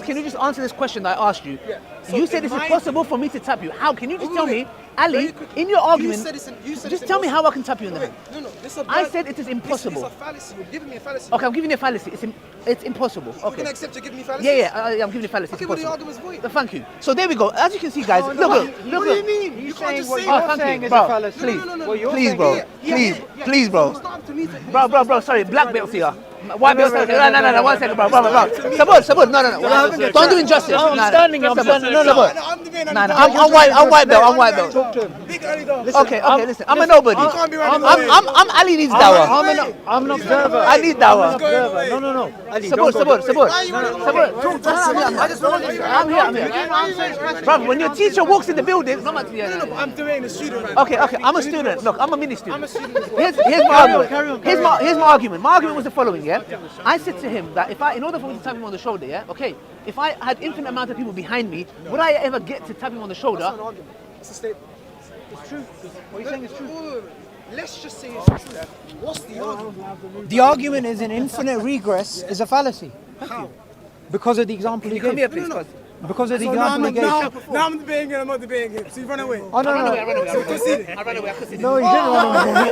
can you just answer this question that I asked you? Yeah. So You said it's impossible for me to tap you. How? Can you just tell me, Ali, in your argument, just tell me how I can tap you in the hand. No, I said it is impossible. It's a fallacy. You're giving me a fallacy. Okay, I'm giving you a fallacy. It's impossible. Okay. You're going to accept you're giving me fallacy? I'm giving you a fallacy. Okay, well, the argument's void. Thank you. So there we go. As you can see, guys, look. What do you mean? You can't just say what you're saying is a fallacy. Please, bro. Bro. Sorry, black belt here. White belt. No. 1 second, bro. Support. No. Don't do injustice. No, I'm standing. No. I'm I'm white belt. Talk to him. Okay. Listen. I'm a nobody. I'm Ali needs dawah. I'm an observer. I need dawah. No. Ali, Support. I'm here. Bro, when your teacher walks in the building, No, but I'm debating a student right now. Okay. I'm a student. Look, I'm a mini student. I'm a student. Here's my argument. Carry on. Here's my argument. My argument was the following, yeah? I said to him that in order for me to tap him on the shoulder, yeah? Okay, if I had infinite amount of people behind me, would I ever get to tap him on the shoulder? That's not an argument. It's a statement. It's true. What you're saying is true. Let's just say it's true. What's the argument? The argument is an infinite regress is a fallacy. How? Because of the example he Come here, gave. please. Because of the example he gave. Now I'm debating him, I'm not debating him. So you run away. Oh, no. I ran away. I could see No, he didn't run away.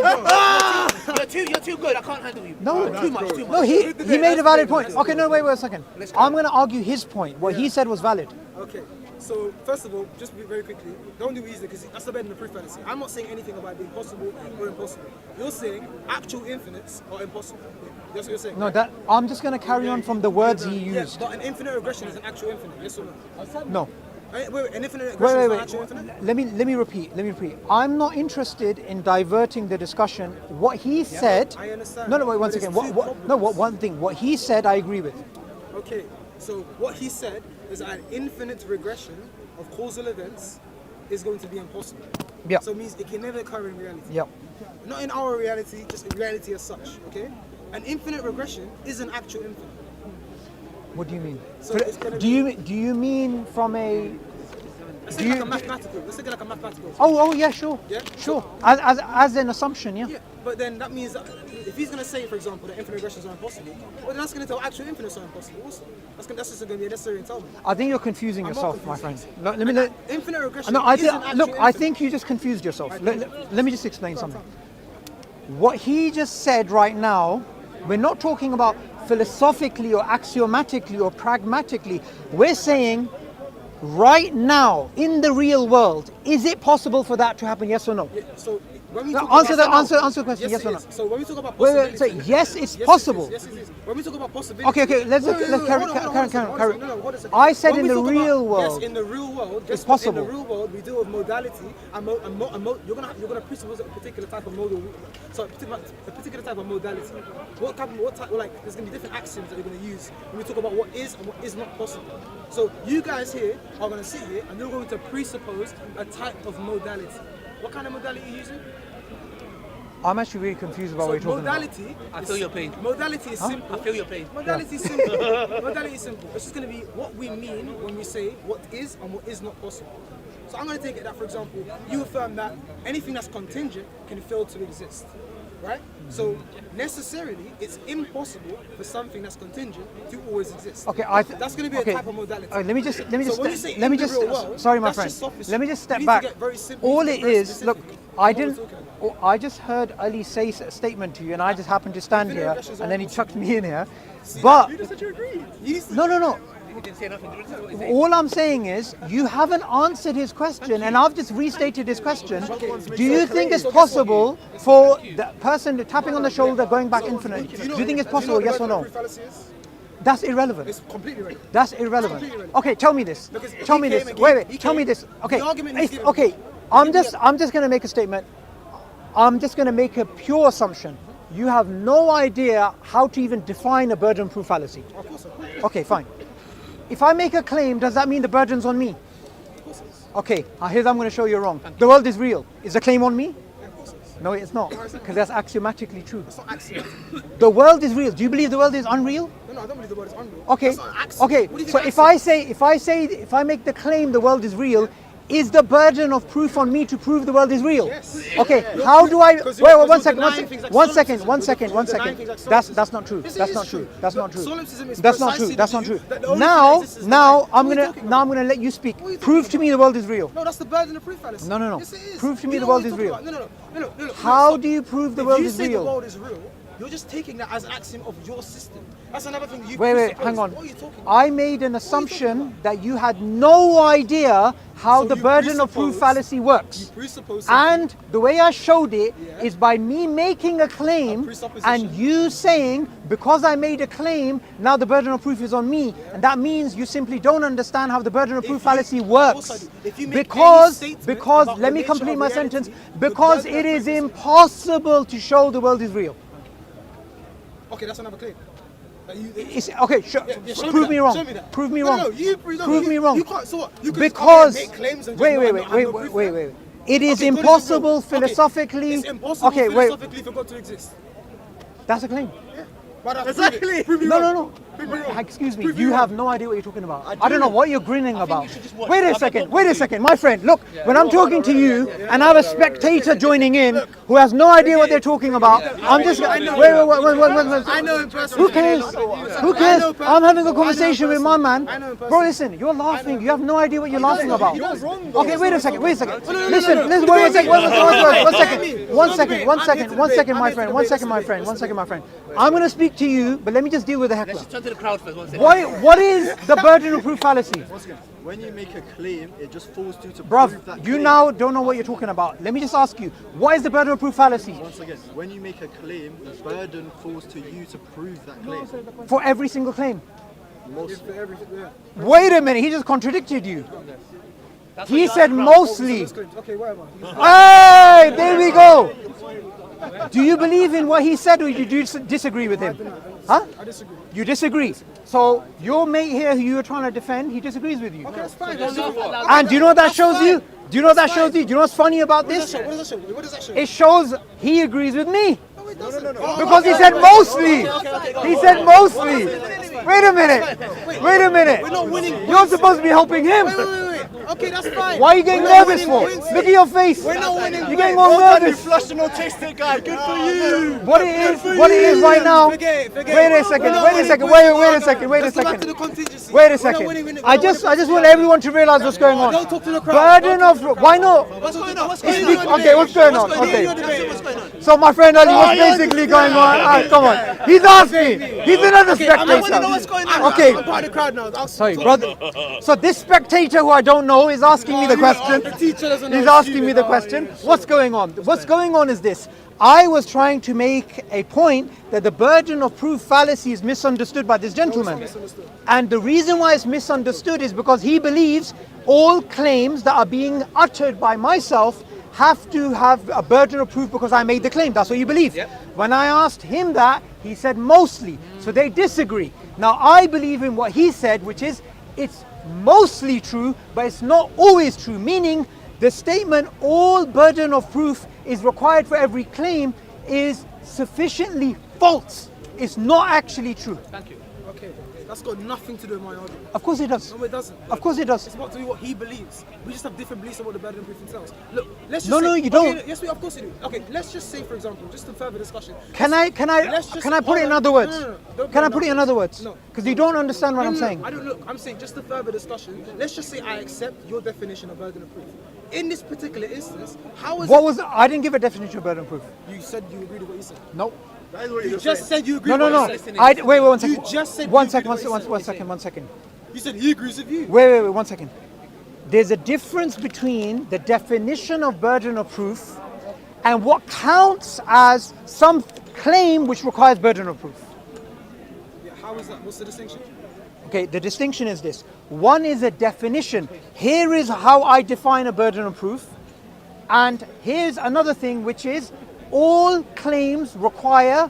You're too good. I can't handle you. No, too much. No, he made a valid point. Okay, no, wait a second. I'm going to argue his point. What he said was valid. Okay. So first of all, just very quickly, don't do easy because that's the better than the proof fallacy. I'm not saying anything about being possible or impossible. You're saying actual infinites are impossible. That's what you're saying. No, I'm just going to carry on from the words he used. But an infinite regression is an actual infinite. Yes or no? No. Wait, an infinite regression is an actual infinite? Let me repeat. I'm not interested in diverting the discussion. What he said. I understand. No, wait 1 second. One thing. What he said, I agree with. Okay. So what he said is that an infinite regression of causal events is going to be impossible. Yeah. So it means it can never occur in reality. Yeah. Not in our reality, just in reality as such. Okay. An infinite regression is an actual infinite. What do you mean? So it's gonna do you mean from a? Let's take it like a mathematical. Oh yeah, sure. Yeah? Sure. As an assumption, yeah. Yeah, but then that means that if he's going to say, for example, that infinite regressions are impossible, well, then that's going to tell actual infinites are impossible also. That's just going to be a necessary entailment. I think you're confusing yourself, my friend. Infinite regression No, is an actual look, I infinite. think you just confused yourself. Let me just explain something. What he just said right now, we're not talking about philosophically or axiomatically or pragmatically. We're saying right now in the real world, is it possible for that to happen? Yes or no? Yeah, so when we Answer the question. Yes or no? So when we talk about Wait, possibility, so yes, it's possible. Yes, it is. When we talk about possibility. Okay. Let's carry. I said in the real world. Yes, in the real world, it's possible. In the real world, we deal with modality and you're gonna presuppose a particular type of modal. So a particular type of modality. What type? Like, there's gonna be different axioms that you're gonna use when we talk about what is and what is not possible. So you guys here are gonna sit here and you're going to presuppose a type of modality. What kind of modality are you using? I'm actually really confused about what you're talking modality about. I feel your pain. Modality is simple. I feel your pain. Modality is simple. Modality is simple. It's just going to be what we mean when we say what is and what is not possible. So I'm going to take it that, for example, you affirm that anything that's contingent can fail to exist, right? So necessarily, it's impossible for something that's contingent to always exist. Okay, that's going to be a type of modality. Let me just. World, sorry, my friend. Let me just step back. All it is, look, I just heard Ali say a statement to you, and I just happened to stand here, and then he chucked me in here. But you just said you agreed. No. All I'm saying is, you haven't answered his question, and I've just restated his question. Do you think it's possible for the person tapping on the shoulder going back infinite? Do you think it's possible, yes or no? That's irrelevant. It's completely irrelevant. That's irrelevant. Okay, tell me this. Tell me this. Wait. Tell me this. Okay. Okay. I'm just going to make a statement. I'm just going to make a pure assumption. You have no idea how to even define a burden-proof fallacy. Of course. Okay, fine. If I make a claim, does that mean the burden's on me? Of course it is. Okay, here's I'm going to show you wrong. The world is real. Is the claim on me? Yeah, of course it is. No, it's not, because that's axiomatically true. It's not axiomatic. The world is real. Do you believe the world is unreal? No, I don't believe the world is unreal. Okay. That's not an axiom. Okay. So if I make the claim the world is real, Is the burden of proof on me to prove the world is real? Yes. Okay, You're how do I? because Wait, you're one second, denying things like one solipsism. second, one second, You're one denying second. things like That's solipsism. not true. Yes, it That's is not true. That's not true. Solipsism is That's not precisely true. That's the not view true. that the only thing Now, that exists is now light. I'm What are you gonna talking now I'm about? gonna let you speak. What are you talking Prove to me the world is real. No, that's the burden of proof fallacy. No, no, no. Yes, it is. Prove to me You the know world what is you're real. talking about. No. How stop. do you prove the If world you is say real? the world is real, you're just taking that as an axiom of your system. That's another thing you Wait, presuppose. hang on. What are you talking about? I made an assumption that you had no idea how So the you burden of proof presuppose- fallacy works. You presuppose something. And the way I showed it Yeah. is by me making a claim presupposition. and you saying, because I made a claim, now the burden of proof is on me. And that means you simply don't understand how the burden of proof fallacy of course I works. do. If you make any Because, statement about let the me nature complete of my reality, sentence, the because burden it of is proof is- impossible to show the world is real. Okay, that's another claim. That you- Okay, sure. Yeah, show Prove me that, wrong. show me that. Prove me No, wrong. no, you prove me wrong. You can't. So what? You can Because make claims and just wait, not- wait, and wait, not have no wait, proof wait, there? wait. It is Okay, God impossible real. Okay, philosophically. It's impossible Okay, wait. philosophically for God to exist. That's a claim. But that's Exactly. Prove me No, wrong. no, Prove me no. wrong. Excuse me. Prove me You wrong. have no idea what you're talking about. I I don't know do. what you're grinning about. you should just watch. Wait a I've second. got Wait a one second, my friend. Look, when I'm talking to you and I have a spectator joining in who has no idea what they're talking about, I'm just. Wait. I know him personally. Who cares? Who I cares? know per- I'm having I a know conversation with my man. I know him Bro, personally. listen, you're laughing. You have no idea what you're laughing about. You're wrong, though. Okay, wait a second. Listen, no, listen. no. Wait one second. One second, my friend. I'm going to speak to you, but let me just deal with the heckler. Let's turn to the crowd first. One second. What is the burden of proof fallacy? When you make a claim, it just falls due to prove Bruv, that you claim. now don't know what you're talking about. Let me just ask you, what is the burden of proof fallacy? Once again, when you make a claim, the burden falls to you to prove that claim. For every single claim. Most. Wait a minute, he just contradicted you. That's He what said you're asking. mostly. Okay, whatever. Hey, there we go. Do you believe in what he said or you disagree with him? Huh? I disagree. You disagree. So your mate here who you were trying to defend, he disagrees with you. Okay, that's fine. And do you know what that shows you? Do you know what that shows you? Do you know what's funny about What does this? that show? What does that show? What does that show? It shows he agrees with me. No, it doesn't. Because he said mostly. He said mostly. Wait a minute. Wait a minute. We're not winning. You're supposed to be helping him. Wait. Okay, that's fine. Why are you getting We're not nervous winning for? points. Look at your face. We're not winning. You're getting points. all nervous. Flushed and autistic guy. Good for you. What it is right now. Forget it. Wait a second. We're not Wait a winning second. points. Wait a second. Wait a Let's go back to second. the contingency. Wait a We're not second. winning, we're I not just winning. want everyone to realize what's going on. Don't talk to the crowd. Burden of why not? What's going on? What's Speak- going on? okay, what's going on? Okay. So my friend Ali, what's basically going on? Alright, come on. He's asking. He's another I want to know what's spectator. going on. Okay. I'm part of the crowd now. I'll Sorry, talk. brother. So this spectator who I don't know is asking me the question. The teacher doesn't know He's the asking me student. the question. What's going on? What's going on is this. I was trying to make a point that the burden of proof fallacy is misunderstood by this gentleman. And the reason why it's misunderstood is because he believes all claims that are being uttered by myself have to have a burden of proof because I made the claim. That's what you believe. Yep. When I asked him that, he said mostly. So they disagree. Now I believe in what he said, which is it's mostly true, but it's not always true. Meaning the statement all burden of proof is required for every claim is sufficiently false. It's not actually true. Thank you. Okay, that's got nothing to do with my argument. Of course it does. No, it doesn't. Of course it does. It's about to do what he believes. We just have different beliefs on what the burden of proof entails. Look, let's just No, say, no, you don't. Okay, yes, of course you do. Okay, let's just say, for example, just to further discussion. Can I put it in other words? Don't Can I put put it in other words? No. Because you don't understand what I'm No, saying. I don't look. I'm saying just to further discussion. Let's just say I accept your definition of burden of proof. In this particular instance, how is What was I didn't give a definition of burden of proof. you said you agreed with what he said? Nope. That is what You you're just saying. said you agreed. No, no, with no. what he said. Wait, one second. You just said one you second, agreed with what he said. one second. You said he agrees with you. Wait, one second. There's a difference between the definition of burden of proof and what counts as some claim which requires burden of proof. Yeah, how is that? What's the distinction? Okay, the distinction is this. One is a definition. Here is how I define a burden of proof. And here's another thing, which is all claims require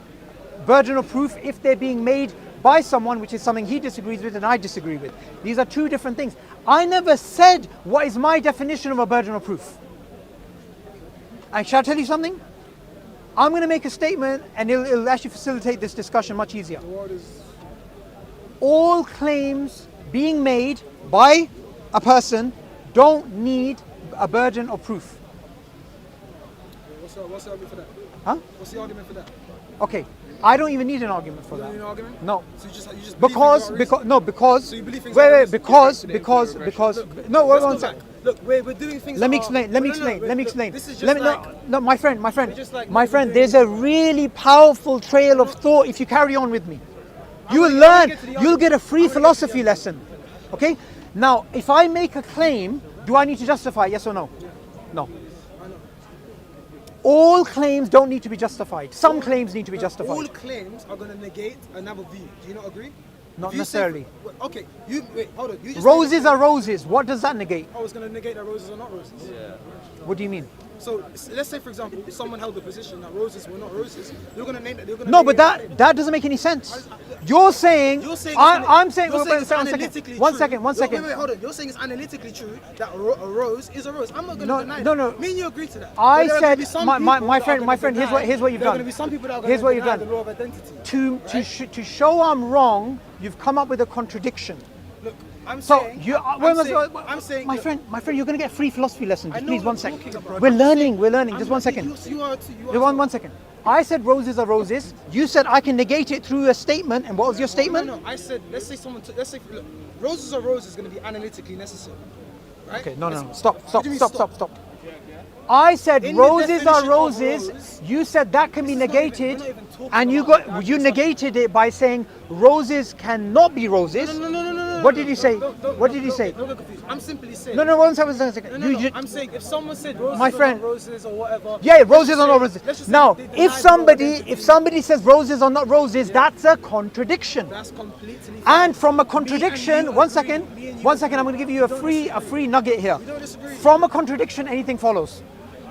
burden of proof if they're being made by someone, which is something he disagrees with and I disagree with. These are two different things. I never said what is my definition of a burden of proof. And shall I tell you something? I'm going to make a statement and it'll actually facilitate this discussion much easier. All claims being made by a person don't need a burden of proof. What's the argument for that? Huh? What's the argument for that? Okay, I don't even need an argument for You don't that. need an argument? No. So you just believe Because things are because So you believe things wait are wait reason? because no wait Let's one go sec. back. Look, we're doing things. Let me that are- explain. Let me No, no, no, explain. Let me look, explain. This is just Let me like, no my friend just like my what we're friend. doing. There's a really powerful trail of thought if you carry on with me. You will gonna learn. get to the You'll argument. get a free I'm gonna get to philosophy the lesson. Okay. Now, if I make a claim, do I need to justify it, yes or no? No. All claims don't need to be justified. Some claims need to be All justified. claims are going to negate another view. Do you not agree? Not If you say- necessarily. Okay, wait, hold on. You just Roses are roses. What does that negate? I was going to negate that roses are not roses. What do you mean? So let's say, for example, if someone held the position that roses were not roses, you're going to name that. You're going to No, but that doesn't make any sense. You're saying You're saying I'm saying you're saying it's one analytically second. One true. second. One second. Wait, hold on. You're saying it's analytically true that a rose is a rose. I'm not going to No, deny no, that. no. Me and you agree to that. I But there are said- gonna be some my people that are friend, gonna my friend, here's what- deny- here's what you've there are done. going to be some people that are Here's what going you've to deny done. the law of identity. To show I'm wrong, you've come up with a contradiction. Look, I'm So saying. you, I'm saying. my look, friend, you're going to get free philosophy lessons. I Just know please, what one I'm second. talking about. We're I'm learning. saying- We're learning. I'm Just one not- second. You are too. You are One second. I said roses are roses. You said I can negate it through a statement. And what was your statement? No, I said, let's say let's say, look, roses are roses is going to be analytically necessary, right? Okay, no. It's- Stop. What do you mean Stop. I said In the roses are definition of roses. rose- You said that can be This is not even- negated, we're not even talking and about you that. negated it by saying roses cannot be roses. No. What did he say? Don't What did he say? Don't get confused. I'm simply saying. No. One second. No. You- I'm saying if someone said roses My are friend- not roses or whatever. Yeah, let's roses just are not say- roses. let's just say Now, they deny if the law of identity. somebody says roses are not roses, that's a contradiction. That's completely. And from a Me and contradiction, you one agree. second, Me and you one second, I'm agree. going to give you We don't a free nugget here. We don't disagree. From a contradiction, anything follows.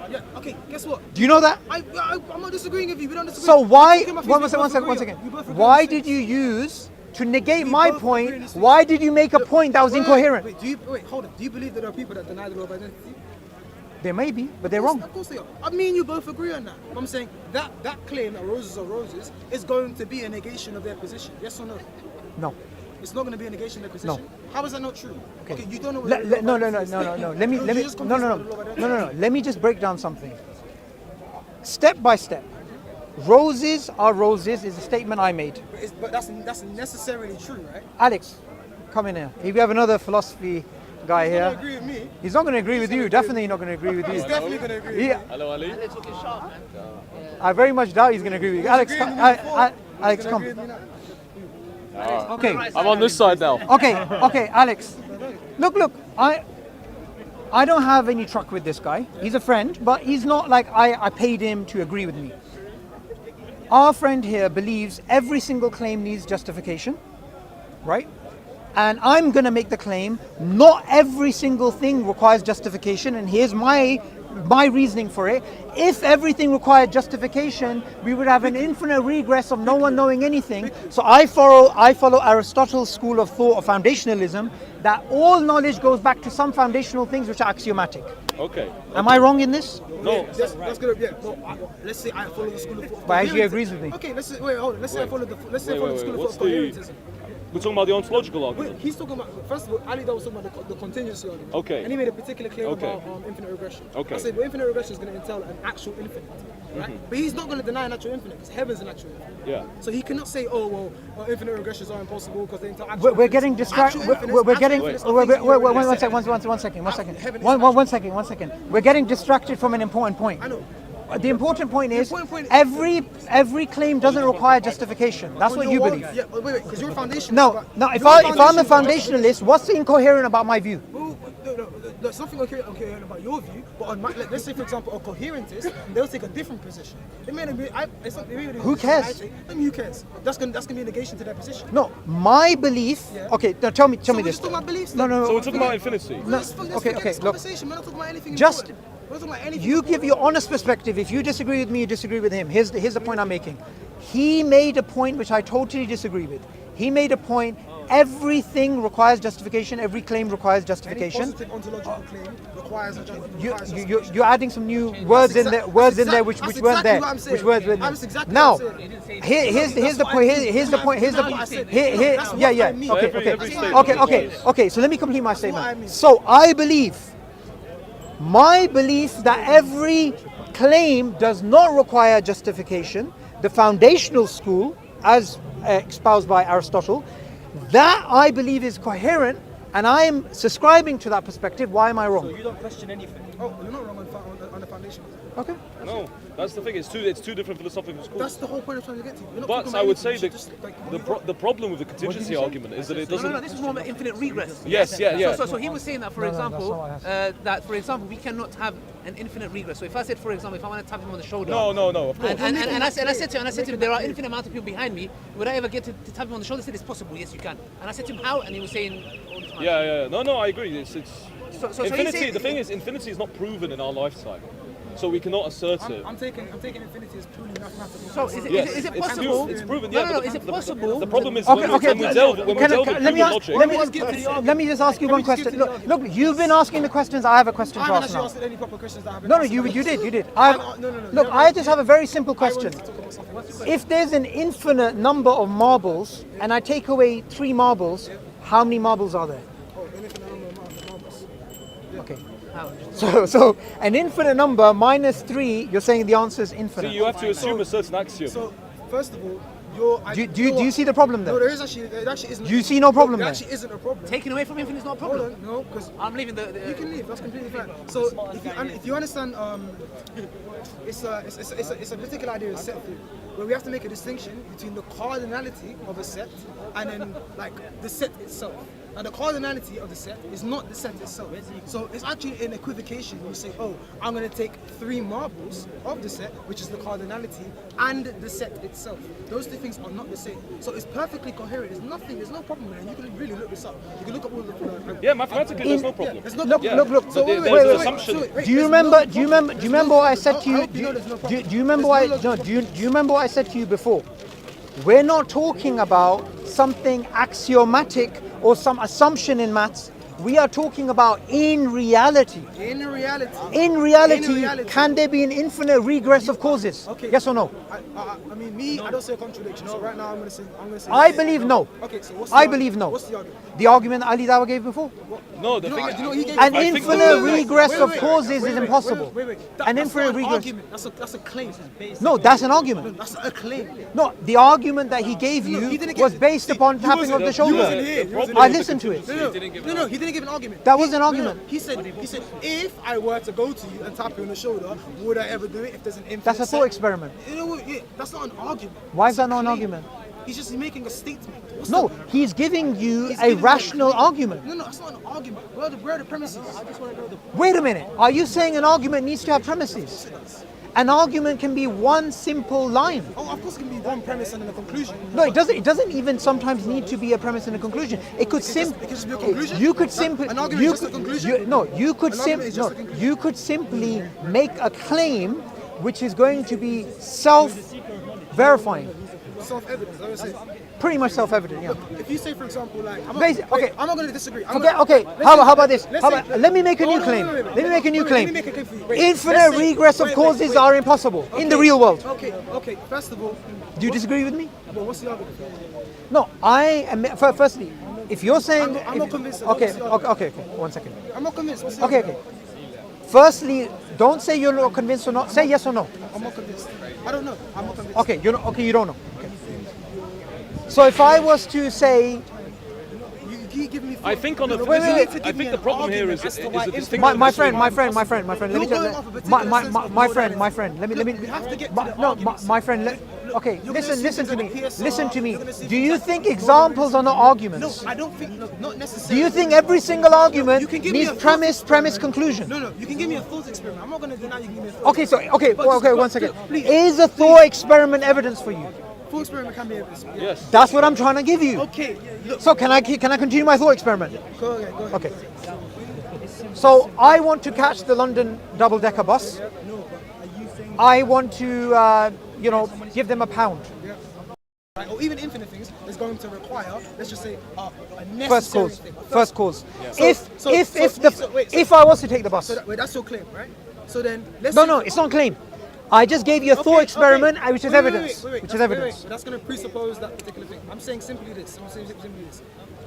Yeah. Okay. Guess what? Do you know that? I'm not disagreeing with you. We don't disagree. So why? We're talking about One things we both second. agree on. We both agree Why on did things. you use to negate We my both agree on point? these Why things. did you make a point that was Wait, incoherent? Wait, hold on. Do you believe that there are people that deny the law of identity? There may be, but they're wrong. Of course they are. I mean, you both agree on that. I'm saying that claim that roses are roses is going to be a negation of their position. Yes or no? No. It's not going to be a negation of their position. How is that not true? Okay, you don't know. What No. the law of identity is. Let me. You're just confused No. about the law of identity. Let me just break down something. Step by step. Roses are roses is a statement I made. But that's necessarily true, right? Alex, come in here. If you have another philosophy guy He's not here, gonna agree with me. he's not going to agree with you. Definitely not going to agree with He's you. definitely going to agree. With Yeah, me. Hello, Ali. I very much doubt he's going to agree with you. Alex, agreeing come, with me before. Alex, He's gonna come. agree with me now. Okay. I'm on this side now. Okay, Alex. Look, I don't have any truck with this guy. He's a friend, but he's not like I paid him to agree with me. Our friend here believes every single claim needs justification, right? And I'm going to make the claim not every single thing requires justification, and here's my reasoning for it. If everything required justification, we would have an infinite regress of no one knowing anything. So I follow Aristotle's school of thought of foundationalism, that all knowledge goes back to some foundational things which are axiomatic. Okay. Am I wrong in this? No. That's gonna let's say I follow the school of thought. But actually agrees with me. Okay, let's say hold on. Let's say I follow the school of What's thought of the? coherentism. We're talking about the ontological argument. Wait, he's talking about first of all, Ali was talking about the contingency argument. Okay. And he made a particular claim Okay. about infinite regression. Okay. I said, well, infinite regression is going to entail an actual infinite, right? But he's not going to deny an actual infinite because heaven's an actual infinite. Yeah. So he cannot say, oh well, infinite regressions are impossible because they entail actual. We're getting distracted. We're getting. One second. We're getting distracted from an important point. I know. The important point is important point- every claim doesn't require justification. That's what you believe. Yeah, but wait, because you're a foundation. No. If I'm a foundationalist, what's incoherent about my view? No, there's something okay about your view, but on let's say for example a coherentist, they'll take a different position. It may not be. Who cares? Who cares? That's gonna be a negation to their position. No, my belief. Yeah. Okay, now tell me So we're this. just talking about beliefs. No. So we're talking about infinity. Okay, look. We're not talking about anything. Just- important. We're not talking about anything. You give your honest perspective. If you disagree with me, you disagree with him. Here's the point I'm making. He made a point which I totally disagree with. He made a point. Everything requires justification. Every claim requires Any justification. positive ontological claim requires a You're adding some new words in there, which weren't there. Which words weren't there. That's exactly Now, what I'm saying. here's the point. Here's the point. Every statement Okay. So let me complete my what I statement. mean. So I believe My belief that every claim does not require justification, the foundational school, as espoused by Aristotle, that I believe is coherent, and I am subscribing to that perspective. Why am I wrong? So you don't question anything. Oh, you're not wrong on the foundation. Okay. No, that's the thing. It's two different philosophical schools. That's the whole point of trying to get to. You're not But talking I about would say anything, that you should just, like, the problem with the contingency argument is that it doesn't. No, this is more about infinite regress. Yes, yeah. So he was saying that, for example, we cannot have an infinite regress. So if I said, for example, if I want to tap him on the shoulder, No, of course. and I said to him, there are infinite amount of people behind me. Would I ever get to tap him on the shoulder? He said, it's possible. Yes, you can. And I said to him, how? And he was saying, all the time. Yeah. No, I agree. It's So infinity. The thing is, infinity is not proven in our lifetime, so we cannot assert it. I'm taking infinity as purely mathematical. So is Yes, it possible? It's proven. No, Yeah, no, but is it possible? The problem is Okay, when we delve into logic. Let me just ask you one question. Look, you've been asking the questions. I have a question I to haven't ask actually now. asked any proper questions that I haven't No, asked. you did. No. Look, I just have a very simple question. If there's an infinite number of marbles and I take away 3 marbles, how many marbles are there? Oh, infinite number of marbles. Okay. So an infinite number minus 3, you're saying the answer is See, infinite. you have to assume a certain axiom. So, first of all, Do you see the problem No, there? there actually isn't. You see no problem there there? actually isn't a problem. Taking away from infinite is not a Hold problem. on, no, because I'm leaving you can leave. That's completely fine. So if you understand, it's a particular idea of set theory, where we have to make a distinction between the cardinality of a set and then like the set itself. Now the cardinality of the set is not the set itself. So it's actually an equivocation when you say, oh, I'm going to take 3 marbles of the set, which is the cardinality, and the set itself. Those 2 things are not the same. So it's perfectly coherent. There's no problem with it. You can really look this up. You can look up all the... Yeah, mathematically, there's no problem. There's no Look, problem. look. So Wait, there's an wait. assumption. Do you remember what I said to you? Do you remember what I said to you before? We're not talking about something axiomatic or some assumption in maths. We are talking about in reality. In reality, Can there be an infinite regress of causes? Okay. Yes or no? I mean, I don't say a contradiction. So right now, I'm gonna say. I believe no. Okay, so what's I believe no. What's the argument? The argument Ali Dawa gave before. No, the thing. he gave An I think infinite the- regress of causes is impossible. Wait. An That's infinite not an regress. argument. That's a claim. No, that's an argument. That's a claim. No, the argument that he gave No, he you didn't was give- based see, upon you tapping wasn't- of the you shoulder. wasn't here. You wasn't I here. listened to it. No, he didn't give an argument. That was an argument. He said, if I were to go to you and tap you on the shoulder, would I ever do it if there's an infinite That's a thought set? experiment. You know what? Yeah, that's not an argument. Why is that It's a not an claim. argument? He's just making a statement. What's No, the- he's giving you he's a giving you rational claim. argument. No, that's not an argument. Where are the premises? I just want to know the Wait a minute. Are you saying an argument needs to have premises? An argument can be one simple line. Oh, of course, it can be one premise and then a conclusion. No, it doesn't. It doesn't even sometimes need to be a premise and a conclusion. It could It could just be a conclusion? You could simply. An argument is just a conclusion? You could An argument is just a simply. conclusion? You could simply make a claim, which is going to be self-verifying. Self-evidence, I would say. Pretty much self-evident. Yeah. If you say, for example, like, Okay. I'm not going to disagree. Okay. How about this? Let me make a new claim. Let me make a new claim. Let me make a claim for you. Wait, Infinite let's say- regress of wait, causes wait. are impossible in the Okay, real world. Okay. First of all, Do you disagree with me? well, what's the argument? No, I am. Firstly, if you're saying, I'm not convinced of Okay, what's the argument. okay. 1 second. I'm not convinced. What's the Okay. argument? Firstly, don't say you're not convinced or not. Say yes or no. I'm not convinced. I don't know. I'm not convinced. Okay, you're not. Okay, you don't know. Okay. So if I was to say, You give me. I think on the wait. I think the problem here is as to a why distinction. my friend. Let me You're tell going off a particular sense of my friend. modality. Let me. We have to get to my- the no, arguments. my friend. Okay, you're gonna see listen to me. things like PSR, Listen to me. you're gonna see Do things you like think modality. examples are not No, arguments? I don't think. No, not Do necessarily. you think every single argument You can give me needs a thought premise, experiment. conclusion? No. You can give me a thought experiment. I'm not going to deny you can give me a thought. Okay, so experiment. 1 second. Please. Is a thought experiment evidence for you? Thought experiment can be evidence. Yeah. Yes. That's what I'm trying to give you. Okay. Look. So can I continue my thought experiment? Go ahead. Okay. So I want to catch the London double-decker bus. I want to, give them £1. Right, or even infinite things is going to require, let's just say, a necessary First cause. thing. First cause. So- If I was to take the bus. So that's your claim, right? So then, let's No, say- it's not claim. I just gave you a thought experiment, which is evidence. Wait, Which is evidence. But that's going to presuppose that particular thing. I'm saying simply this.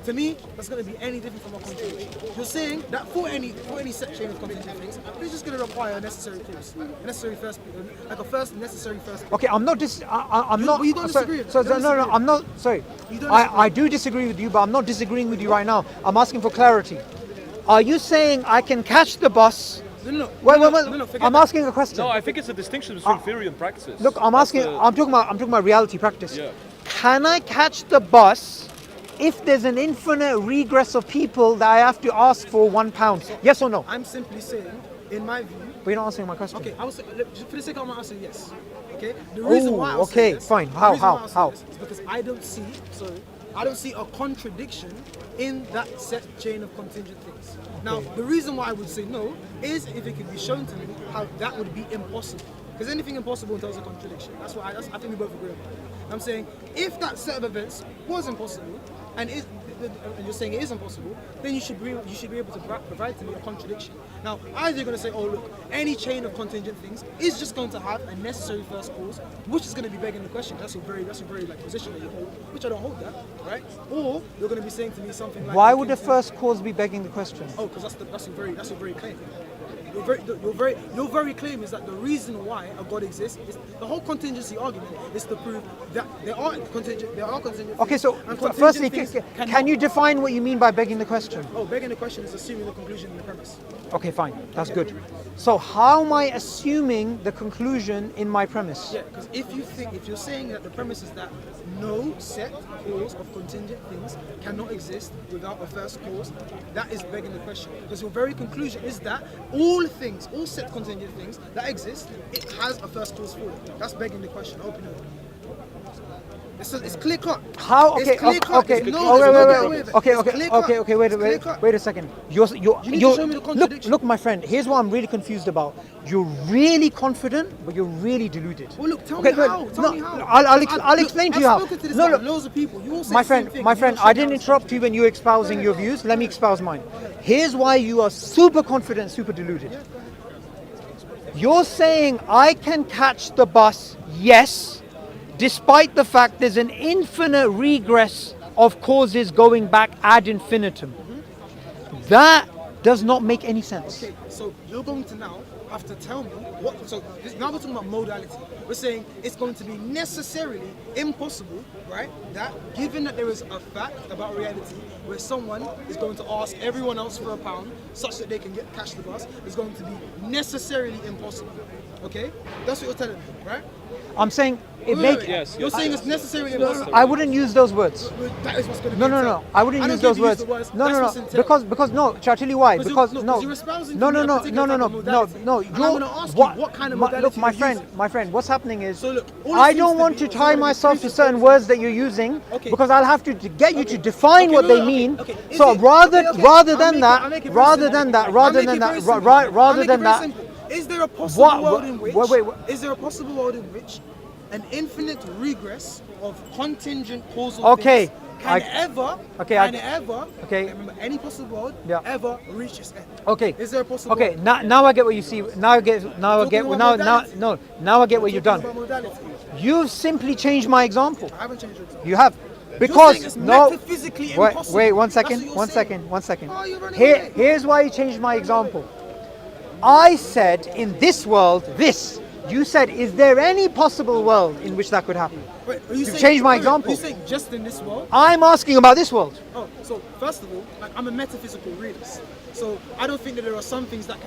To me, that's going to be any different from a contradiction. You're saying that for any set chain of contingent things, it's just going to require a necessary clause, a necessary first, like a first necessary first. Okay, I'm not I'm not. You don't disagree with me. So, You don't no, disagree. I'm not. Sorry, You don't I do disagree with you, but I'm not disagreeing with you right now. I'm asking for clarity. Are you saying I can catch the bus? No, Wait. forget I'm that. asking a question. No, I think it's a distinction between theory and practice. Look, I'm That's asking. the- I'm talking about reality practice. Yeah. Can I catch the bus if there's an infinite regress of people that I have to ask for £1? Yes or no? I'm simply saying, in my view. But you're not answering my question. Okay, I was for the sake of my answer, yes. Okay. The reason why I was okay, saying yes, fine. the How? reason why I was saying How? yes is because I don't see a contradiction in that set chain of contingent things. Now, the reason why I would say no is if it could be shown to me how that would be impossible. Because anything impossible entails a contradiction. That's why I think we both agree on that. I'm saying if that set of events was impossible, and you're saying it is impossible, then you should be able to provide to me a contradiction. Now, either you're going to say, oh look, any chain of contingent things is just going to have a necessary first cause, which is going to be begging the question. That's a very like position that you hold, which I don't hold that, right? Or you're going to be saying to me something like, Why would the first cause be begging the question? oh, because that's a very claim. Your very claim is that the reason why a God exists is the whole contingency argument is to prove that there are contingent. Okay, so and contingent firstly, things can cannot- you define what you mean by begging the question? Oh, begging the question is assuming the conclusion in the premise. Okay, fine. That's good. So how am I assuming the conclusion in my premise? Yeah, because if you're saying that the premise is that no set cause of contingent things cannot exist without a first cause, that is begging the question. Because your very conclusion is that all set contingent things that exist, it has a first cause for it. That's begging the question. Open it. It's clear cut. How? It's Okay, clear cut. okay, There's oh, no wait, getting away with it. okay, It's okay, clear cut. okay, It's clear cut. wait a second. You need to show me the contradiction. Look, my friend. Here's what I'm really confused about. You're really confident, but you're really deluded. Well, look, tell me how. Tell me how. I'll explain to you how. I've spoken to this No, guy, no, loads of people. You all say my the same friend, thing. my You friend. don't show I me didn't how. interrupt you when you were espousing your views. Let me espouse mine. Here's why you are super confident, super deluded. You're saying I can catch the bus, yes, despite the fact there's an infinite regress of causes going back ad infinitum. That does not make any sense. Okay, so you're going to now have to tell me what. So now we're talking about modality. We're saying it's going to be necessarily impossible, right? That given that there is a fact about reality where someone is going to ask everyone else for £1 such that they can catch the bus, is going to be necessarily impossible. Okay, that's what you're telling me, right? I'm saying it Wait, make. Yes, You're yes. saying it's necessarily impossible. I wouldn't use those words. That is what's going to No, be no, entailed. no. I wouldn't don't use care those if you use words. the words. No, That's no, what's no. entailed. Because no. Shall I tell you why? Because Because you're espousing no, to me no, a no, particular no, no, type of no, modality. no. And I'm gonna ask you what kind of modality Look, my you're friend, using. my friend. What's happening is, So look, all it I seems don't to want be to is tie already myself to presupposed. certain words that you're using Okay. because I'll have to get you to define Okay, what no, they no, mean. okay. Is So it- rather okay, rather I'll than make that, it very rather simple. than that, I'll rather make than it that, very simple. rather I'll make than it very that. simple. Is there a possible world in which? Wait. Is there a possible world in which an infinite regress of contingent causal Okay, things can Okay. remember any possible world Yeah. ever reach its end? Okay. Is there a possible? Okay. world? Now I get what you see. Now I get Talking about modality. now I get what you've Talking done. about modality. You've simply changed my example. I haven't changed it. You have. You're Because saying it's no, metaphysically wait, impossible. wait, one That's what second, you're one saying. second, one second. Oh, you're running away. Here's why you changed my example. I said in this world, you said, is there any possible world in which that could happen? Wait, are you You've saying- changed my wait, example. Are you saying just in this world? I'm asking about this world. Oh, so first of all, like, I'm a metaphysical realist. So I don't think that there are some things that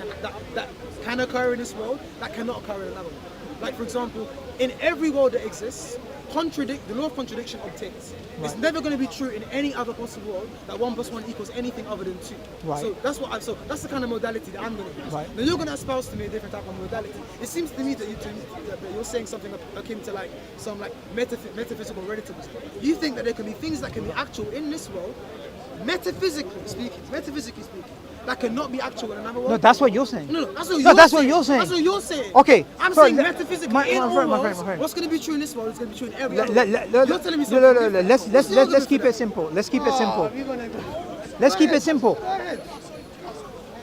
can occur in this world that cannot occur in another one. Like for example, in every world that exists, the law of contradiction obtains. It's never going to be true in any other possible world that 1 + 1 = anything other than 2. Right. So that's the kind of modality that I'm going to use. Right. Now you're going to espouse to me a different type of modality. It seems to me that you're saying something akin to like some like metaphysical relativism. You think that there can be things that can be actual in this world, metaphysically speaking, that cannot be actual in another world. No, that's what you're saying. No, that's what No, you're that's saying. what you're saying. That's what you're saying. Okay, I'm so saying let- metaphysically my in all friend, worlds, my friend. what's going to be true in this world is going to be true in every Let- other let- world. let- You're telling me no, something no, different. let's What's the keep argument it for simple. Let's keep it simple. that? You're gonna go. Let's keep it simple. Go ahead.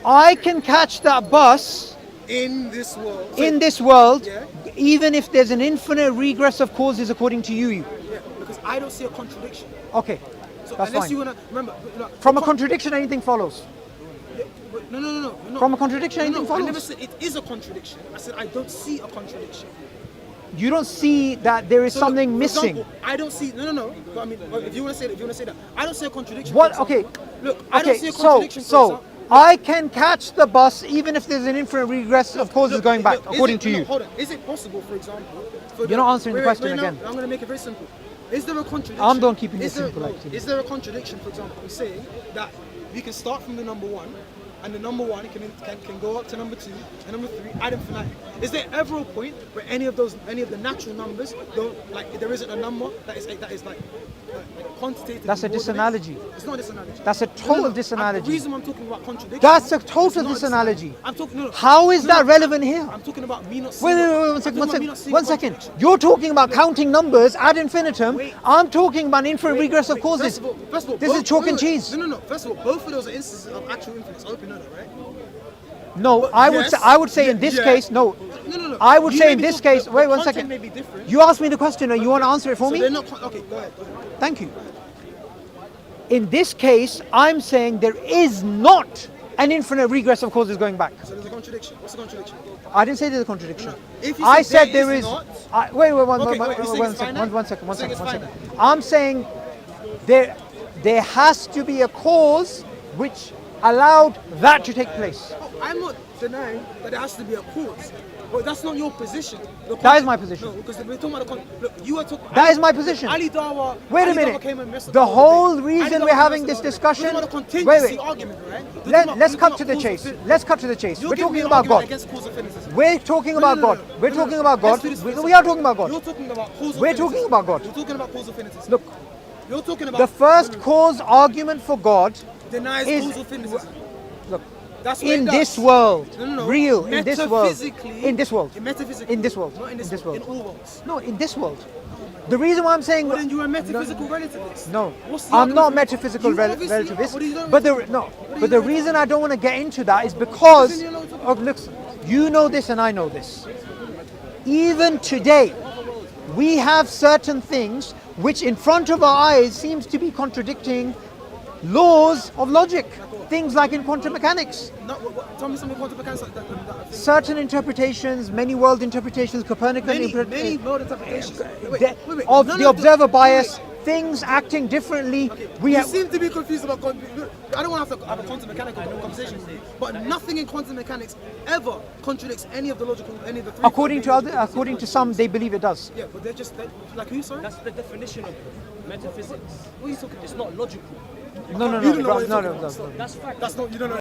I can catch that bus In this world. In this world, Yeah. even if there's an infinite regress of causes according to you. Yeah, because I don't see a contradiction. Okay, So that's unless fine. you wanna remember, From a contradiction, anything follows. no. From a contradiction, anything I never follows. said it is a contradiction. I said I don't see a contradiction. You don't see that there is So look, something for missing. example, I don't see. No. But I mean, if you want to say that, I don't see a contradiction. What? for Okay. example. Look, I don't Okay. see a So contradiction. for example. I can catch the bus even if there's an infinite regress of causes Look, going back, look, is according it- to no, you. Hold on. Is it possible, for example? You're not answering the question no, again. I'm going to make it very simple. Is there a contradiction? I'm the one keeping it is there- simple, no, actually. Is there a contradiction, for example, in saying that we can start from the number one, and the number one can go up to number two and number three ad infinitum? Is there ever a point where any of the natural numbers don't, like, there isn't a number that is like quantitative? That's a disanalogy. It's not a disanalogy. That's a total disanalogy. The reason I'm talking about contradiction. That's a it's total not disanalogy. I'm talking. No, How is no, that no, relevant here? I'm talking about me not seeing. Wait, I'm one talking second, about me not seeing one a second. contradiction. You're talking about counting numbers ad infinitum. Wait. I'm talking about infinite regress of Wait, causes. First of all, This is both- chalk wait, and wait. cheese. No. First of all, both of those are instances of actual infinites. I hope you know that, right? No, I would say in this yeah. case, no. No. I would You say may in be this talking- case, the wait one content second. may be different. You asked me the question and you want to answer it for So me? they're not. Okay, go ahead. Thank you. In this case, I'm saying there is not an infinite regress of causes going back. So there's a contradiction. What's the contradiction? I didn't say there's a contradiction. If you I say said there there is. is not- Wait, Okay, wait, you're saying one it's second, finite? one second. You're saying it's finite? I'm saying there has to be a cause which allowed that to take place. Oh, I'm not denying that there has to be a cause, but that's not your position. That is my position. No, because we're talking about look, you are talking. That is my position. Ali Dawa. Wait a Ali Dawa minute. came and messed up The whole whole debate. reason Ali we're Dawa having messed this up the discussion. We're talking about a contingency Wait. argument, right? Let's cut to the chase. Let's cut to the chase. We're talking about God. Against cause affinity. We're talking about God. We're talking about God. We are talking about God. You're talking about causal We're affinities. talking about God. You're talking about causal affinities. Look, You're talking about the first cause argument for God denies is- causal affinities. look, That's what in it does. this world, No. real, in this world, Metaphysically- in this world, Metaphysically. in this world, Not in in this world. In all worlds. no, in this world. The reason why I'm saying But then you're a metaphysical relativist. no, What's the I'm not argument? metaphysical You obviously are. What are you relativist. doing? But the What are but the you doing? reason I don't want to get into that is because Then you're not talking- look, you know this and I know this. Even today, we have certain things which in front of our eyes seems to be contradicting laws of logic. Things like in quantum mechanics. Tell me something quantum mechanics that Certain interpretations, many world interpretations, Copernican many world interpretations. Wait, of none the observer bias, wait. things acting differently. You seem to be confused about quantum. I don't want to have a quantum mechanical conversation with you, but nothing in quantum mechanics ever contradicts any of the three. according to some, they believe it does. Yeah, but they're just like who? Sorry. That's the definition of metaphysics. What are you talking? It's not logical. No, You don't know what you're talking no. about. That's fact. That's not. You don't know.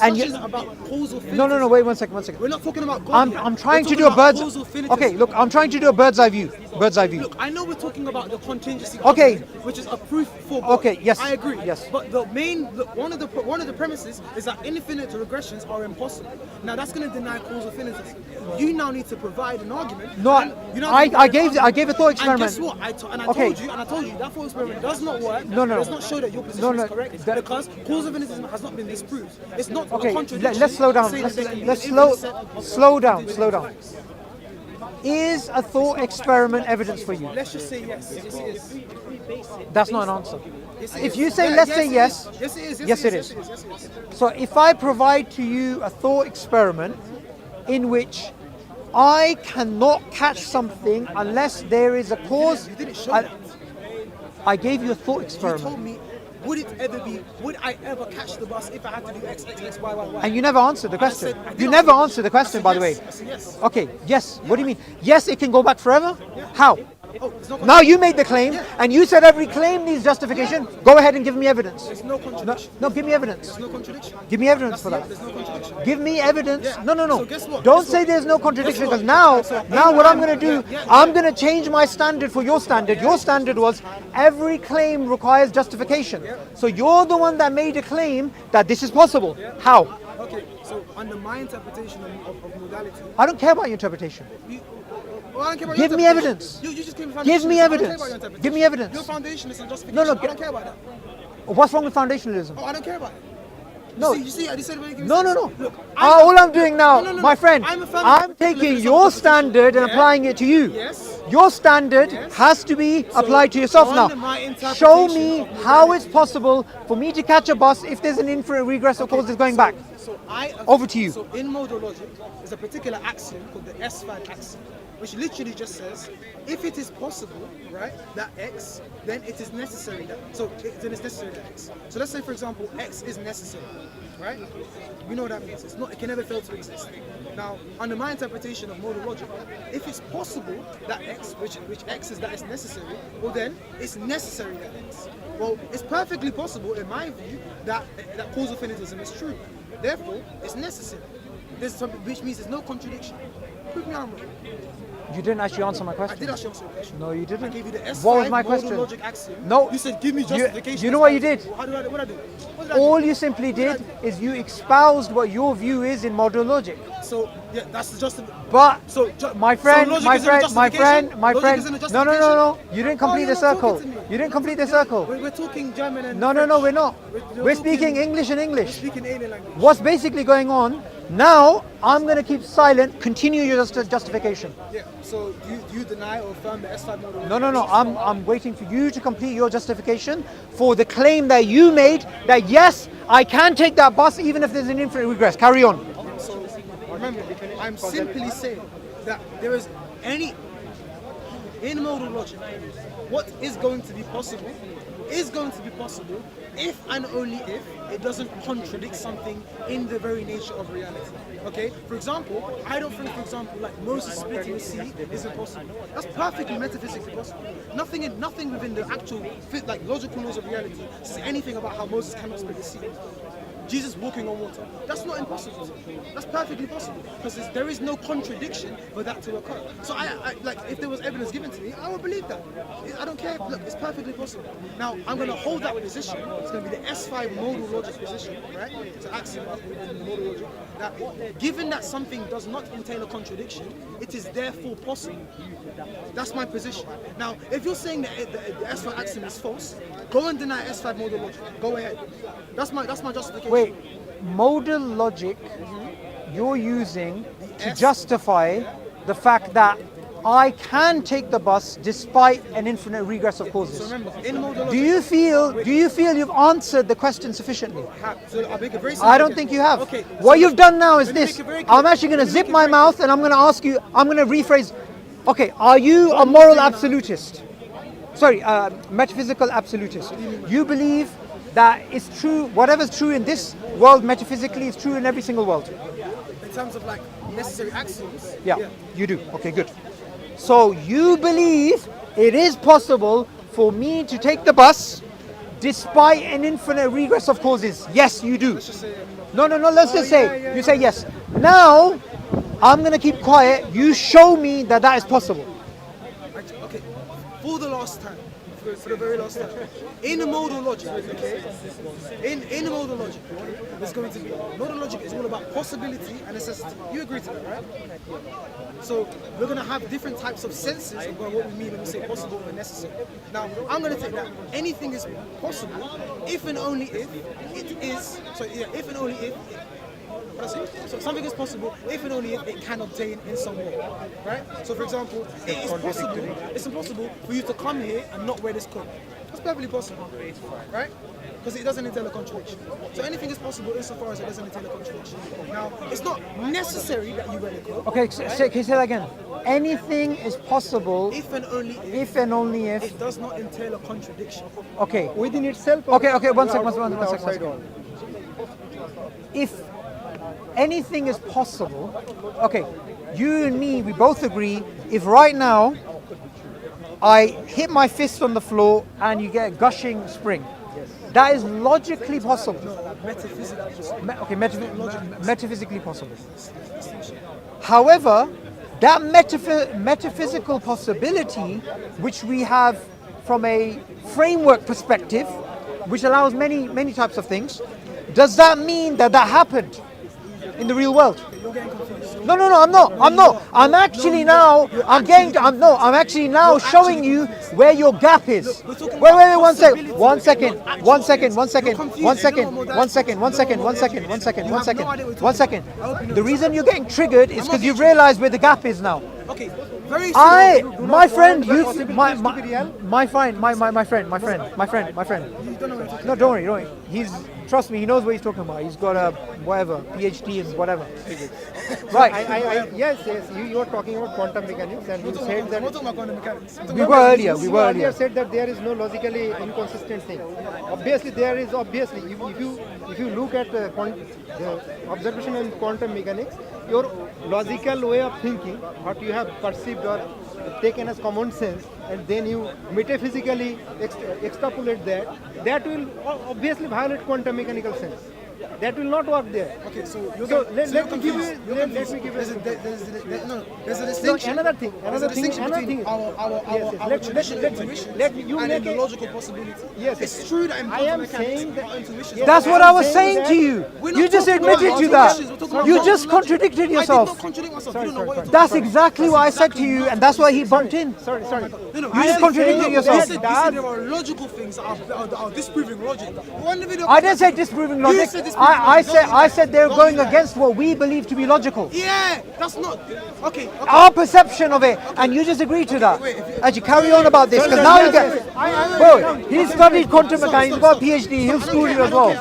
And you- Discussions about causal No, wait one second. We're not talking about God. I'm trying We're to do talking a bird's. about causal affinities. Okay, look, I'm trying to do a bird's eye view. Bird's eye view. Look, I know we're talking about the contingency. Okay. argument, which is a proof for God. Okay, yes, I agree. yes. But one of the premises is that infinite regressions are impossible. Now that's going to deny causal affinities. You now need to provide an argument. No, and you now have to I provide an gave a thought And experiment. guess what? I Okay. told you that thought experiment does not work. No. Does not show that your position No, is correct that- because causal affinities has not been disproved. It's not Okay, a contradiction. let's slow down. saying that they can be Let's infinite set of- slow down. Is a thought experiment evidence for you? Let's just say yes. Yes, it is. That's not an answer. Yes, it If is. you say Yeah, let's say it yes, is. Yes, it is. yes, it is. Yes, it is. So if I provide to you a thought experiment in which I cannot catch something unless there is a cause, You didn't show I, that. I gave you a thought You experiment. told me, would I ever catch the bus if I had to do X, X, X, Y, Y, Y? And you never answered the I question. said- I did You answer never the answered the question, I by said the way. yes. I said yes. Okay, yes. What do you mean? Yes, it can go back forever? How? Oh, there's no Now you made the claim, and you said every claim needs justification. Go ahead and give me evidence. There's no contradiction. No, give me evidence. There's no contradiction. Give me evidence for that. There's no contradiction. Give me evidence. Yeah. No. So guess what? Don't Guess say what? there's no contradiction Guess because what? now what I'm going to do, Yeah. I'm going to change my standard for your standard. Your standard was every claim requires justification. So you're the one that made a claim that this is possible. How? Okay, so under my interpretation of modality, I don't care about your interpretation. Well, I don't care about Give your me interpretation. evidence. You just came with Give me foundationalism. I don't care evidence. about your interpretation. Give me evidence. Your foundationist and justification. No, no, I don't care about that. What's wrong with foundationalism? Oh, I don't care about it. No. You see, I just said when you give me No, no, sense. no. Look, All I'm doing now, No, no, no, my no. friend, I'm a fan of I'm particular taking philosophical your position. standard and Yeah. applying it to you. Yes. Your standard Yes. has to be applied to yourself on now. my interpretation Show me of how morality. it's possible for me to catch a bus if there's an infinite regress of causes going back. Over to you. So in modal logic, there's a particular axiom called the S5 axiom, which literally just says, if it is possible, right, that X, then it is necessary that. Then it's necessary that X. So let's say, for example, X is necessary, right? We know what that means. It can never fail to exist. Now, under my interpretation of modal logic, if it's possible that X, which X is that is necessary, well then it's necessary that X. Well, it's perfectly possible, in my view, that causal finitism is true. Therefore, it's necessary. Which means there's no contradiction. Prove me I'm wrong. You didn't actually answer my I question. did actually answer your question. No, you I didn't. gave you the S5 What was my modal question? logic axiom. No. You said give me justification. You know what you did? What did I do? What did I do? All you simply did is you espoused what your view is in modal logic. So yeah, that's just. But So, my friend, so logic my isn't a friend, my justification? friend, my Logic friend. isn't a No, no, no, justification? no. You didn't complete you're the not circle. talking to me. You didn't complete the circle. We're talking German and No, no, French. no, we're not. You're We're talking- speaking English and We're English. speaking alien language. What's basically going on now? I'm going to keep silent. Continue your justification. Yeah. So do you deny or affirm the S5 model? No, no, no. I'm waiting for you to complete your justification for the claim that you made that yes, I can take that bus even if there's an infinite regress. Carry on. So remember, I'm simply saying that there is in modal logic, what is going to be possible if and only if it doesn't contradict something in the very nature of reality. Okay? For example, I don't think, for example, like Moses splitting the sea is impossible. That's perfectly metaphysically possible. Nothing within the actual like logical laws of reality says anything about how Moses cannot split the sea. Jesus walking on water, that's not impossible. That's perfectly possible because there is no contradiction for that to occur. So I like if there was evidence given to me, I would believe that. I don't care. Look, it's perfectly possible. Now I'm going to hold that position. It's going to be the S5 modal logic position, right? It's an axiom in the modal logic that given that something does not entail a contradiction, it is therefore possible. That's my position. Now, if you're saying that the S5 axiom is false, go and deny S5 modal logic. Go ahead. That's my justification. Wait, modal logic you're using to justify the fact that I can take the bus despite an infinite regress of causes. So remember, in modal logic, Do you feel you've answered the question sufficiently? So I'll make it very simple I don't again. think you have. Okay, What so you've done now is let me this. make it very clear. I'm actually going Let to me zip make it my very mouth and I'm going to ask you, I'm going to rephrase. Okay, are you a moral absolutist? Sorry, metaphysical absolutist. You believe that it's true, whatever's true in this world metaphysically is true in every single world. In terms of like necessary axioms. Yeah, you do. Okay, good. So you believe it is possible for me to take the bus despite an infinite regress of causes. Yes, you do. Let's just say No, let's just say, yeah, you say yes. Now, I'm going to keep quiet. You show me that that is possible. okay, for the last time, for the very last time, in the modal logic, okay, in the modal logic, there's going to be, modal logic is all about possibility and necessity. You agree to that, right? So we're going to have different types of senses of what we mean when we say possible and necessary. Now, I'm going to take that. Anything is possible if and only if it is, if and only if, so something is possible if and only if it can obtain in some way, right? So for example, it's impossible for you to come here and not wear this coat. That's perfectly possible, right? Because it doesn't entail a contradiction. So anything is possible insofar as it doesn't entail a contradiction. Now, it's not necessary that you wear the coat. Okay, can you say that again? Anything is possible If and only if and only if. it does not entail a contradiction. Okay. Within itself. Okay, one second. If anything is possible, okay, you and me, we both agree, if right now I hit my fist on the floor and you get a gushing spring, that is logically possible. Metaphysically possible. Metaphysically possible. However, that metaphysical possibility, which we have from a framework perspective, which allows many types of things, does that mean that happened in the real world? You're getting confused. No, I'm not. I'm actually now. I'm actually now showing you where your gap is. Wait, one second. The reason you're getting triggered is because you've realized where the gap is now. Okay, very My friend. No, don't worry. Trust me, he knows what he's talking about. He's got a PhD in whatever. Right. Yes, you were talking about quantum mechanics, and you said that We're talking about quantum mechanics. We were earlier. you earlier said that there is no logically inconsistent thing. Obviously, there is. Obviously, if you look at the observation in quantum mechanics, your logical way of thinking, what you have perceived or taken as common sense, and then you metaphysically extrapolate that will obviously violate quantum mechanical sense. That will not work there. Okay, so let me give you. There's a distinction. Another thing. Between our traditional intuition and the logical possibility. Yes, it's true that in I am quantum mechanics, saying that intuition. That's what I was saying to you. You just admitted to that. You just contradicted I did yourself. not contradict myself. You don't know what you're talking That's about. exactly what I said to you, and that's why he bumped in. Sorry. No, You just contradicted yourself. You said there are logical things that are disproving logic. One video I didn't say disproving logic. said disproving I said they're going against what we believe to be logical. Yeah, that's not okay. Our perception of it, and you just agreed to that. Actually, carry on about this, because now you get. Bro, he studied quantum mechanics, he's got a PhD, he'll school you as well.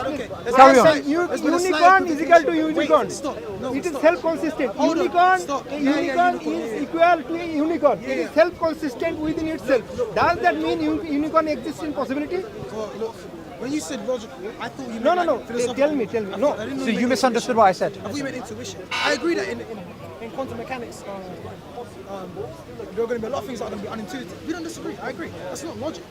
Carry on. Unicorn is equal to unicorn. Wait, stop. No, It is stop. self-consistent. Hold on, Unicorn stop. is equal to a unicorn. It is self-consistent within itself. Does that mean unicorn exists in possibility? Look, when you said logical, I thought you meant No. like philosophical. Tell me. No. I didn't know So you meant misunderstood what I said. I thought you meant intuition. I agree that in quantum mechanics, there are going to be a lot of things that are going to be unintuitive. We don't disagree. I agree. That's not logic.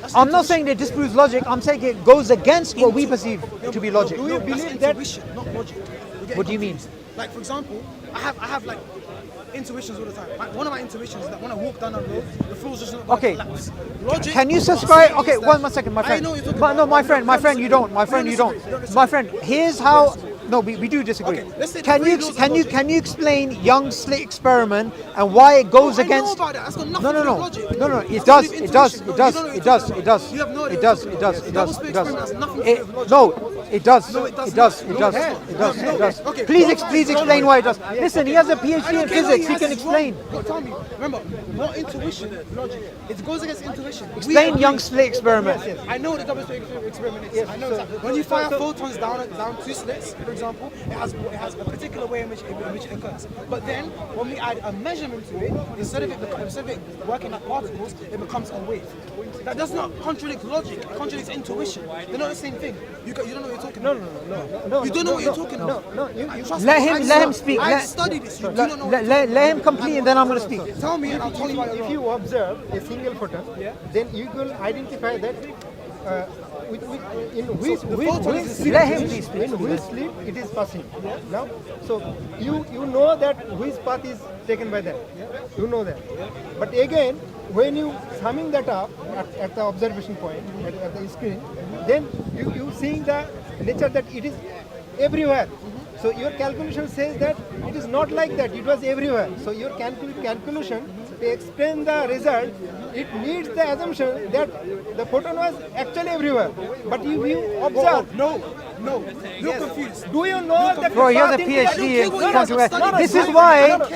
That's I'm not intuition. saying it disproves logic, I'm saying it goes against what we perceive to be logic. Do you That's believe that? intuition, not logic. We're getting What do you mean? confused. Like for example, I have like intuitions all the time. One of my intuitions is that when I walk down a road, the floor's just not going Okay. to collapse. Logic. Can you what I'm subscribe? saying Okay, is that- one second, my I friend. know what you're talking But no, about. my We friend, you don't. My friend, you don't. disagree. My friend, here's how. No, we do disagree. Okay, let's say the Can three you laws of can you logic. can you explain Young's slit experiment and why it goes I know against? about that. That's got nothing No, to do no. with logic. No, That's it got does, to do with it does, intuition. it No, does, you don't know it what does, you're it talking does. about. You have no idea It what does, you're it talking does, about. it Double does, split it does. experiment has nothing to do with logic. No, it does. No, it does It does, not. it No, does, it it does does, not. it does, it does. Okay, Please explain why it does. Listen, he has a PhD in physics, he can explain. Look, tell me. Remember, not intuition, logic. It goes against intuition. Explain Young's slit experiment. I know what the double slit experiment is. I know exactly. When you fire photons down two slits, for example, it has a particular way in which it occurs. But then, when we add a measurement to it, instead of it working like particles, it becomes a wave. That does not contradict logic. It contradicts intuition. They're not the same thing. You don't know what you're talking about. No. You don't know what you're talking about. No. Trust Let me, him speak. I studied this. You do not know what you're Let him complete, and then I'm going to speak. Tell me and I'll tell you why you're If wrong. you observe a single photon, then you will identify that in which Let him please speak. in which slit it is passing. Now, so you know that which path is taken by that. You know that. But again, when you summing that up at the observation point at the screen, then you seeing the nature that it is everywhere. So your calculation says that it is not like that. It was everywhere. So your calculation to explain the result, it needs the assumption that the photon was actually everywhere. But if you observe, No, you're confused. do you know that? Bro, he has a path PhD in integral- quantum mechanics. No,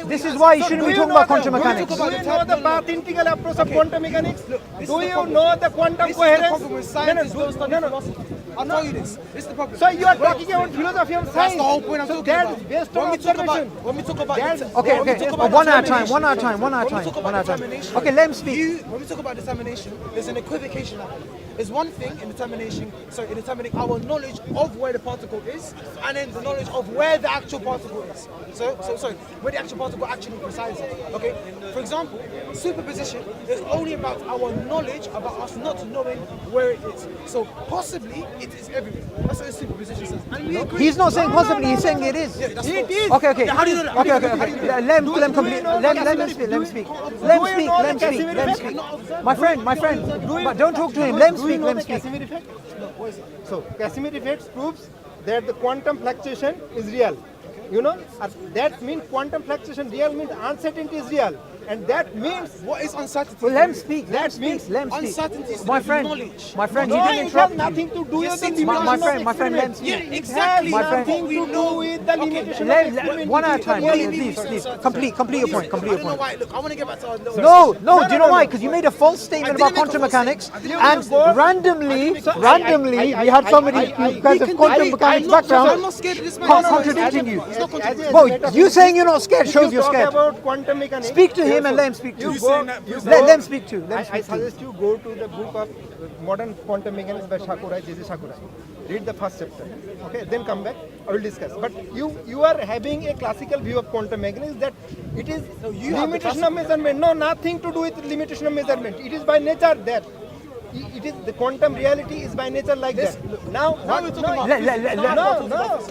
This is why you shouldn't be do talking know about quantum the- mechanics. Do you know the path integral approach of quantum mechanics? Do you know the quantum This is the coherence? problem with scientists don't study philosophy. I'll tell you this. This is the problem. So you are talking about philosophy and science. That's the whole point I'm so talking that's about. based When on we talk about observation. when we talk about That's- det- Okay, when we okay. talk about One at a time, determination- one at a time, one at a when we time, talk one about at a time. determination, Okay, let him speak. When we talk about determination, there's an equivocation happening. There's one thing in determining our knowledge of where the particle is, and then the knowledge of where the actual particle is. So sorry, where the actual particle actually resides. Okay. For example, superposition is only about our knowledge about us not knowing where it is. So possibly it is everywhere. That's what superposition says. And we agree. He's not saying possibly, he's saying it is. Yeah, that's It false. is. Okay. How do you know that? Okay. Let him complete. Let him speak. Let him speak. My friend. But don't talk to him. Let him Do you speak. know Let him the speak. Casimir effect? So Casimir effect proves that the quantum fluctuation is real. You know, that means quantum fluctuation real means uncertainty is real. And that means What is uncertainty? Well, let him speak. Let him That speak. means Let him speak. uncertainty is My friend, knowledge. my friend, no, he didn't it has interrupt you. nothing to do with the it limitation My of friend, let him experiment. speak. Yeah, exactly. My friend. Nothing to do with the limitation of experiment. One at a time, What do you please, mean? please. Complete your point. Complete I your don't know point. why. Look, I want to get back to our little. No, do you know why? Because you made a false statement I about didn't make a quantum false mechanics, statement. and randomly, we had somebody because of quantum mechanics background I'm not scared of this man. contradicting you. It's not contradicting. Well, you saying you're not scared shows you're Talk scared. about quantum mechanics. Speak to him and let him speak to You you. go, Let them speak to. Let him I speak to. suggest you go to the book of Modern Quantum Mechanics by J.J. Sakurai. Read the first chapter. Okay, then come back. I will discuss. But you are having a classical view of quantum mechanics that it is limitation of measurement. No, nothing to do with limitation of measurement. It is by nature that. It is the quantum reality is by nature like that. Now what?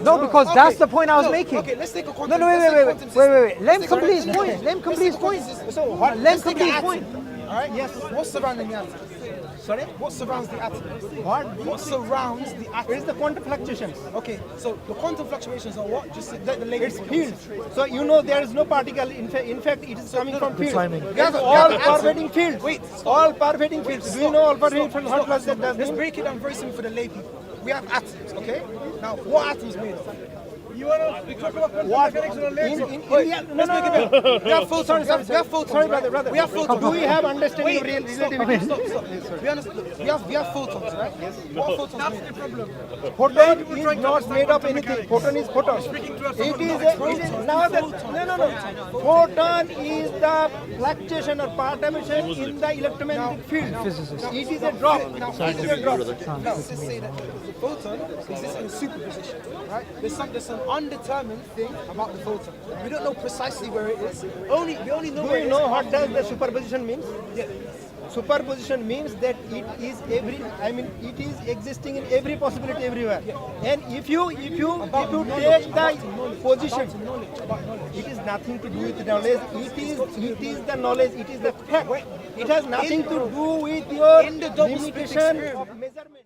No, because that's the point I was making. Okay, let's take a quantum. No, wait. Let him complete his point. Let him complete his point. So Let him complete his point. All right. Yes. What's surrounding the atom? Sorry. What surrounds the atom? What surrounds the atom? it is the quantum fluctuations. Okay. So the quantum fluctuations are what? Just the It's latest fields. So you know there is no particle. In fact, it is coming from fields. timing. It is all pervading fields. Wait. All pervading fields. Do you know all pervading fields? What does that Let's mean? break it down very simple for the lay people. We have atoms. Okay. Now, what atoms made of? You want to talk about quantum What? mechanics on a later? No. We have photons. We have photons. Sorry, right? brother. We have photons. Do we have understanding of Wait, relativity? Stop. We understand. We have photons, right? Yes. What are photons made of? Photon is not made of anything. Photon is photon. It is now no. Photon is the fluctuation or perturbation in the electromagnetic field. It is a drop. It is a drop. Now, let's just say that the photon exists in superposition, right? There's some undetermined thing about the photon. We don't know precisely where it is. We only know Do where you it know is. what does the superposition means? Yeah. Superposition means that it is it is existing in every possibility everywhere. And if you take the position, it is nothing to do with knowledge. It is the knowledge. It is the fact. It has nothing to do with your In the double split limitation experiment. of measurement.